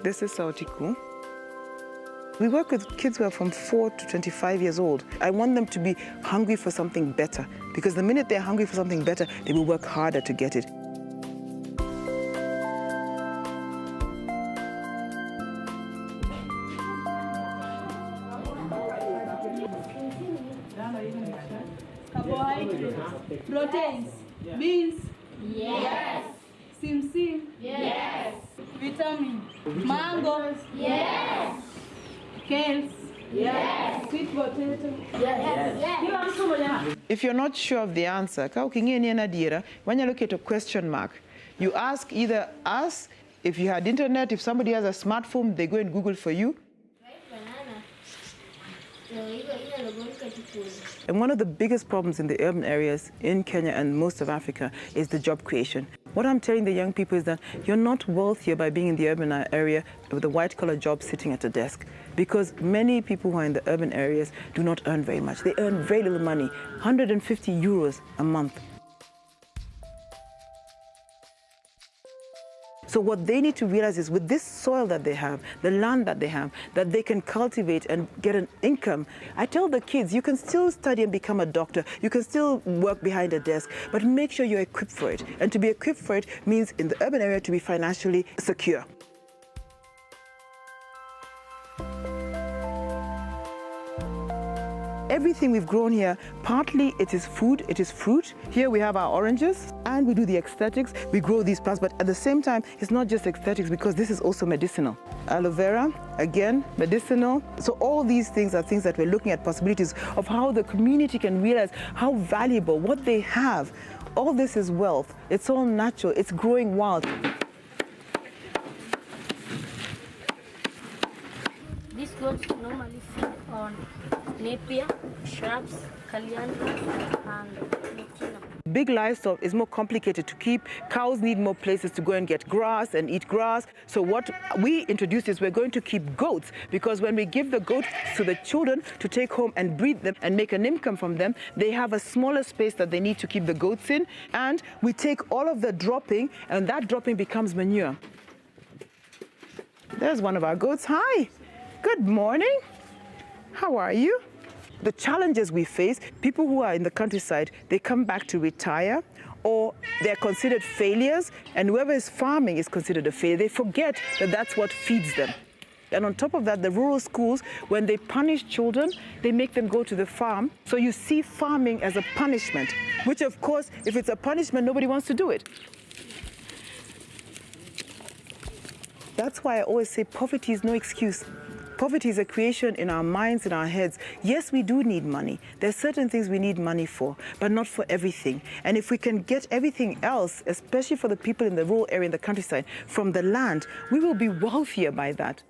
This is Sauti Kuu. We work with kids who are from 4 to 25 years old. I want them to be hungry for something better, because the minute they're hungry for something better, they will work harder to get it. Carbohydrates, proteins, beans, yes. Sim, yes. Vitamin, mango, yes. Kales, yes. Sweet potato, yes. If you're not sure of the answer, when you look at a question mark, you ask either us, if you had internet, if somebody has a smartphone, they go and Google for you. And one of the biggest problems in the urban areas in Kenya and most of Africa is the job creation. What I'm telling the young people is that you're not wealthier by being in the urban area with a white-collar job sitting at a desk, because many people who are in the urban areas do not earn very much. They earn very little money, 150 euros a month. So what they need to realize is, with this soil that they have, the land that they have, that they can cultivate and get an income. I tell the kids, you can still study and become a doctor, you can still work behind a desk, but make sure you're equipped for it. And to be equipped for it means, in the urban area, to be financially secure. Everything we've grown here, partly it is food, it is fruit. Here we have our oranges, and we do the aesthetics. We grow these plants, but at the same time, it's not just aesthetics, because this is also medicinal. Aloe vera, again, medicinal. So all these things are things that we're looking at, possibilities of how the community can realize how valuable what they have. All this is wealth. It's all natural. It's growing wild. These goats normally feed on napier, shrubs, caliandra, and leucaena. Big livestock is more complicated to keep. Cows need more places to go and get grass and eat grass. So what we introduced is, we're going to keep goats, because when we give the goats to the children to take home and breed them and make an income from them, they have a smaller space that they need to keep the goats in. And we take all of the dropping, and that dropping becomes manure. There's one of our goats. Hi, good morning. How are you? The challenges we face, people who are in the countryside, they come back to retire, or they're considered failures, and whoever is farming is considered a failure. They forget that that's what feeds them. And on top of that, the rural schools, when they punish children, they make them go to the farm. So you see farming as a punishment, which of course, if it's a punishment, nobody wants to do it. That's why I always say poverty is no excuse. Poverty is a creation in our minds, in our heads. Yes, we do need money. There are certain things we need money for, but not for everything. And if we can get everything else, especially for the people in the rural area, in the countryside, from the land, we will be wealthier by that.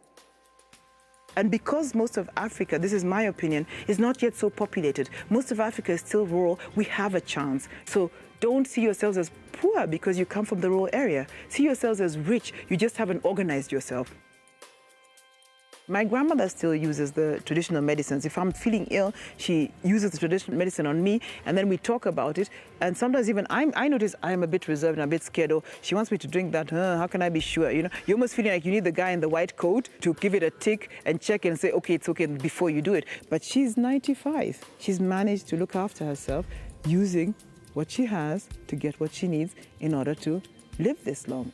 And because most of Africa, this is my opinion, is not yet so populated, most of Africa is still rural, we have a chance. So don't see yourselves as poor because you come from the rural area. See yourselves as rich, you just haven't organized yourself. My grandmother still uses the traditional medicines. If I'm feeling ill, she uses the traditional medicine on me, and then we talk about it. And sometimes even I notice I'm a bit reserved and a bit scared. Oh, she wants me to drink that. How can I be sure? You know, you're almost feeling like you need the guy in the white coat to give it a tick and check and say, okay, it's okay, before you do it. But she's 95. She's managed to look after herself using what she has to get what she needs in order to live this long.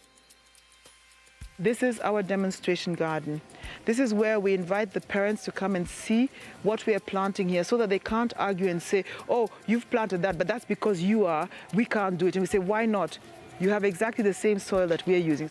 This is our demonstration garden. This is where we invite the parents to come and see what we are planting here, so that they can't argue and say, oh, you've planted that, but that's because you are, we can't do it. And we say, why not? You have exactly the same soil that we are using.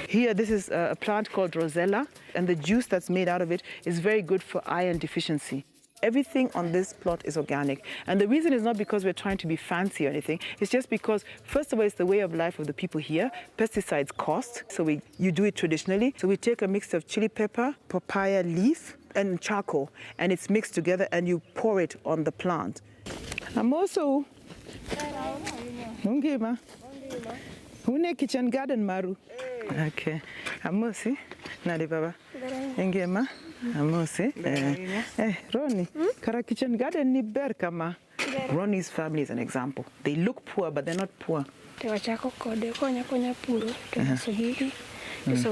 Here, this is a plant called Rosella, and the juice that's made out of it is very good for iron deficiency. Everything on this plot is organic. And the reason is not because we're trying to be fancy or anything. It's just because, first of all, it's the way of life of the people here. Pesticides cost, so you do it traditionally. So we take a mix of chili pepper, papaya leaf, and charcoal, and it's mixed together, and you pour it on the plant. Amoso. Ungema. Hune kitchen garden maru. Okay. Amosi. Nadi baba. Engema. Amosi. Ronnie. Kara kitchen garden ni ber kama. Ronnie's family is an example. They look poor, but they're not poor. to wachako kode konya puro to sogigi. He's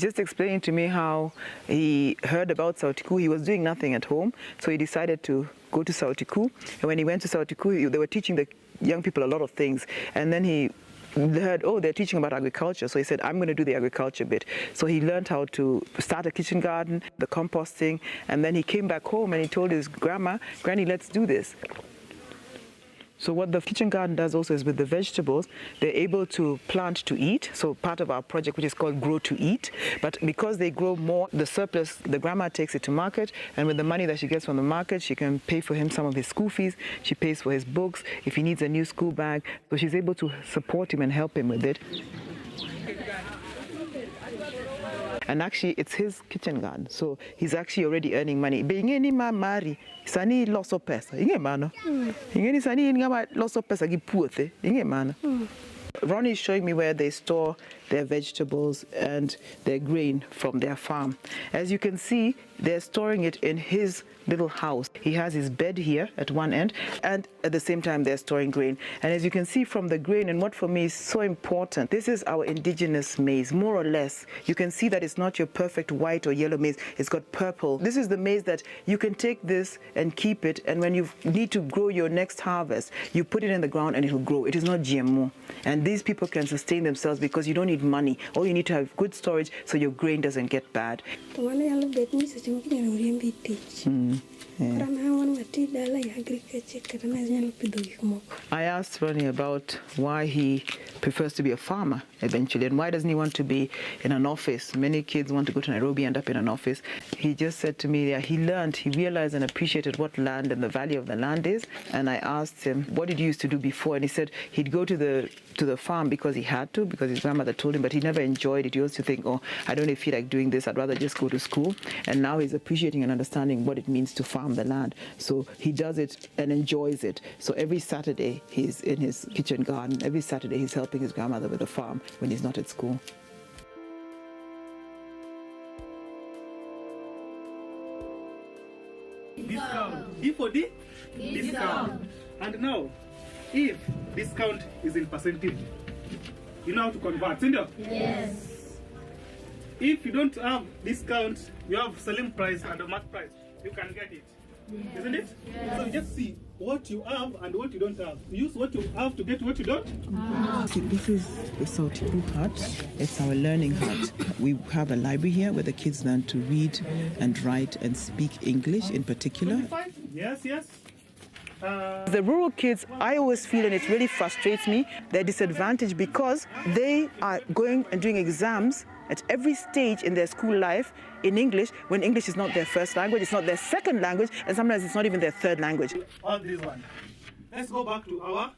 just explaining to me how he heard about Sauti Kuu. He was doing nothing at home, so he decided to go to Sauti Kuu. And when he went to Sauti Kuu, they were teaching the young people a lot of things. And then he heard, oh, they're teaching about agriculture. So he said, I'm going to do the agriculture bit. So he learned how to start a kitchen garden, the composting, and then he came back home and he told his grandma, Granny, let's do this. So what the kitchen garden does also is with the vegetables, they're able to plant to eat. So part of our project, which is called Grow to Eat. But because they grow more, the surplus, the grandma takes it to market. And with the money that she gets from the market, she can pay for him some of his school fees. She pays for his books, if he needs a new school bag. So she's able to support him and help him with it. And actually, it's his kitchen garden, so he's actually already earning money. Being mari, sani loso pesa, inge mano. Inge sani inga loso pesa gipuote, inge mano. Ronnie is showing me where they store their vegetables and their grain from their farm. As you can see, they're storing it in his little house. He has his bed here at one end, and at the same time they're storing grain. And as you can see from the grain, and what for me is so important, this is our indigenous maize, more or less. You can see that it's not your perfect white or yellow maize, it's got purple. This is the maize that you can take this and keep it, and when you need to grow your next harvest, you put it in the ground and it will grow. It is not GMO. And these people can sustain themselves because you don't need money. All you need to have good storage so your grain doesn't get bad. I asked Ronnie about why he prefers to be a farmer eventually, and why doesn't he want to be in an office. Many kids want to go to Nairobi and end up in an office. He just said to me that he realized and appreciated what land and the value of the land is. And I asked him, what did you used to do before? And he said he'd go to the farm because he had to, because his grandmother told him, but he never enjoyed it. He used to think, oh, I don't feel like doing this, I'd rather just go to school. And now he's appreciating and understanding what it means to farm the land. So he does it and enjoys it. So every Saturday he's in his kitchen garden. Every Saturday he's helping his grandmother with the farm when he's not at school. Discount. D for D? Discount. And now, if discount is in percentage, you know how to convert, isn't it? Yes. If you don't have discount, you have selling price and a market price, you can get it. Yes. Isn't it? Yes. So you just see what you have and what you don't have. Use what you have to get what you don't. See, this is the Sauti Kuu hut. It's our learning hut. We have a library here where the kids learn to read and write and speak English in particular. Yes, yes. The rural kids, I always feel, and it really frustrates me, they're disadvantaged because they are going and doing exams at every stage in their school life in English, when English is not their first language, it's not their second language, and sometimes it's not even their third language. All this one. Let's go back to our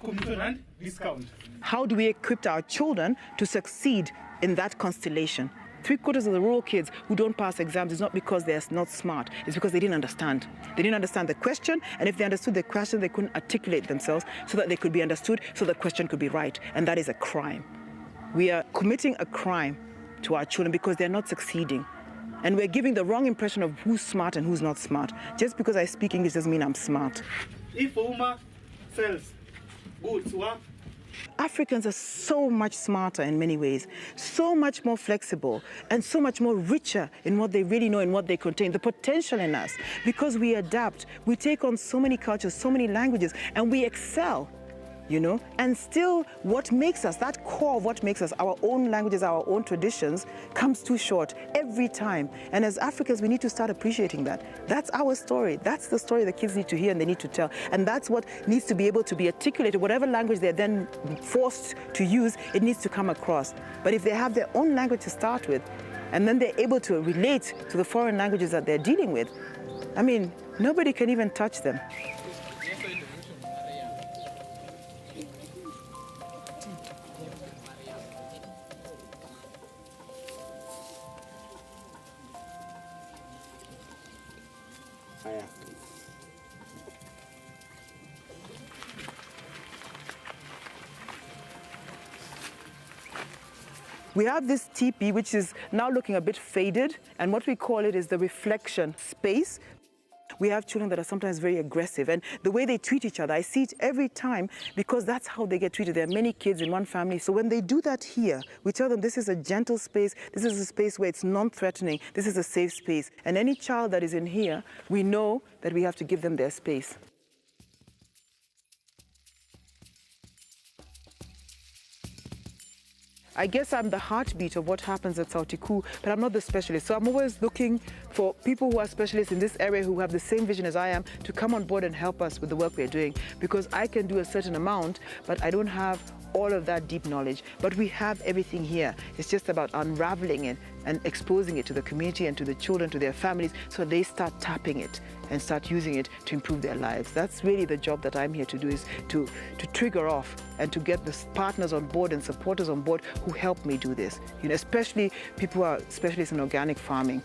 commission and discount. How do we equip our children to succeed in that constellation? 3/4 of the rural kids who don't pass exams is not because they're not smart, it's because they didn't understand. They didn't understand the question, and if they understood the question, they couldn't articulate themselves so that they could be understood, so the question could be right, and that is a crime. We are committing a crime to our children because they're not succeeding. And we're giving the wrong impression of who's smart and who's not smart. Just because I speak English doesn't mean I'm smart. If a woman sells goods, what? Africans are so much smarter in many ways, so much more flexible, and so much more richer in what they really know and what they contain, the potential in us. Because we adapt, we take on so many cultures, so many languages, and we excel. You know, and still what makes us, that core of what makes us, our own languages, our own traditions, comes too short every time. And as Africans, we need to start appreciating that. That's our story. That's the story the kids need to hear and they need to tell. And that's what needs to be able to be articulated. Whatever language they're then forced to use, it needs to come across. But if they have their own language to start with, and then they're able to relate to the foreign languages that they're dealing with, I mean, nobody can even touch them. We have this teepee, which is now looking a bit faded, and what we call it is the reflection space. We have children that are sometimes very aggressive, and the way they treat each other, I see it every time because that's how they get treated. There are many kids in one family. So when they do that here, we tell them this is a gentle space, this is a space where it's non-threatening, this is a safe space. And any child that is in here, we know that we have to give them their space. I guess I'm the heartbeat of what happens at Sauti Kuu, but I'm not the specialist. So I'm always looking for people who are specialists in this area who have the same vision as I am to come on board and help us with the work we're doing, because I can do a certain amount, but I don't have all of that deep knowledge. But we have everything here. It's just about unraveling it and exposing it to the community and to the children, to their families, so they start tapping it and start using it to improve their lives. That's really the job that I'm here to do, is to trigger off and to get the partners on board and supporters on board who help me do this. You know, especially people who are specialists in organic farming.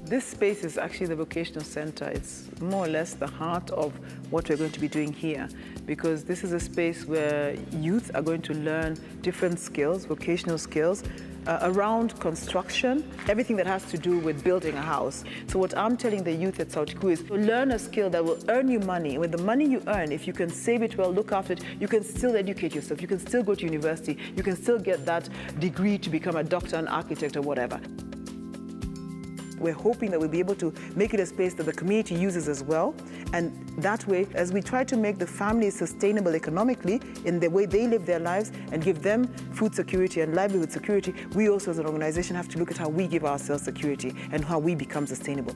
This space is actually the vocational center. It's more or less the heart of what we're going to be doing here, because this is a space where youth are going to learn different skills, vocational skills, around construction, everything that has to do with building a house. So what I'm telling the youth at Sauti Kuu is to learn a skill that will earn you money. With the money you earn, if you can save it well, look after it, you can still educate yourself, you can still go to university, you can still get that degree to become a doctor, an architect, or whatever. We're hoping that we'll be able to make it a space that the community uses as well. And that way, as we try to make the families sustainable economically in the way they live their lives and give them food security and livelihood security, we also as an organization have to look at how we give ourselves security and how we become sustainable.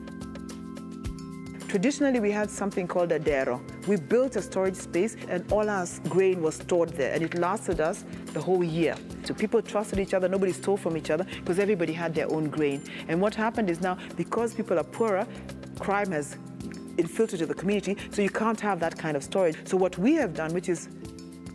Traditionally, we had something called a dero. We built a storage space and all our grain was stored there, and it lasted us the whole year. So people trusted each other, nobody stole from each other because everybody had their own grain. And what happened is now, because people are poorer, crime has infiltrated the community, so you can't have that kind of storage. So what we have done, which is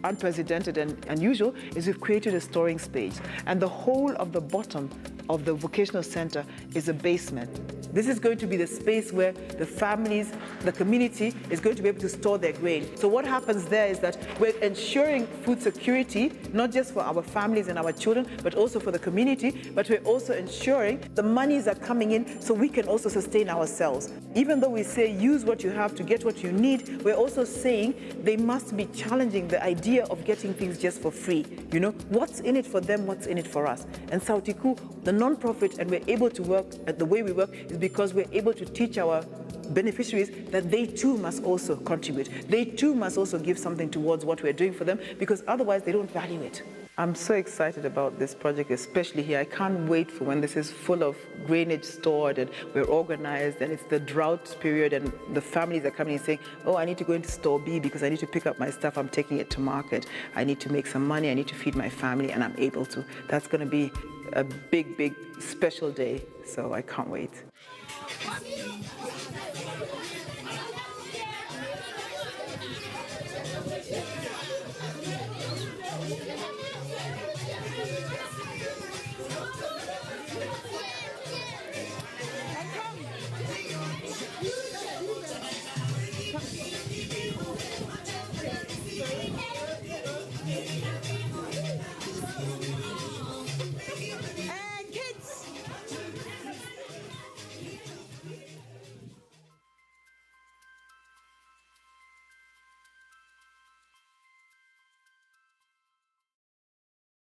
unprecedented and unusual, is we've created a storing space. And the whole of the bottom of the vocational center is a basement. This is going to be the space where the families, the community is going to be able to store their grain. So what happens there is that we're ensuring food security, not just for our families and our children, but also for the community, but we're also ensuring the monies are coming in so we can also sustain ourselves. Even though we say use what you have to get what you need, we're also saying they must be challenging the idea of getting things just for free. You know, what's in it for them, what's in it for us? And Sauti Kuu, the non-profit, and we're able to work at the way we work is because we're able to teach our beneficiaries that they too must also contribute. They too must also give something towards what we're doing for them, because otherwise they don't value it. I'm so excited about this project, especially here. I can't wait for when this is full of grainage stored and we're organized and it's the drought period and the families are coming and saying, oh, I need to go into store B because I need to pick up my stuff, I'm taking it to market. I need to make some money, I need to feed my family, and I'm able to. That's going to be a big, big special day, so I can't wait.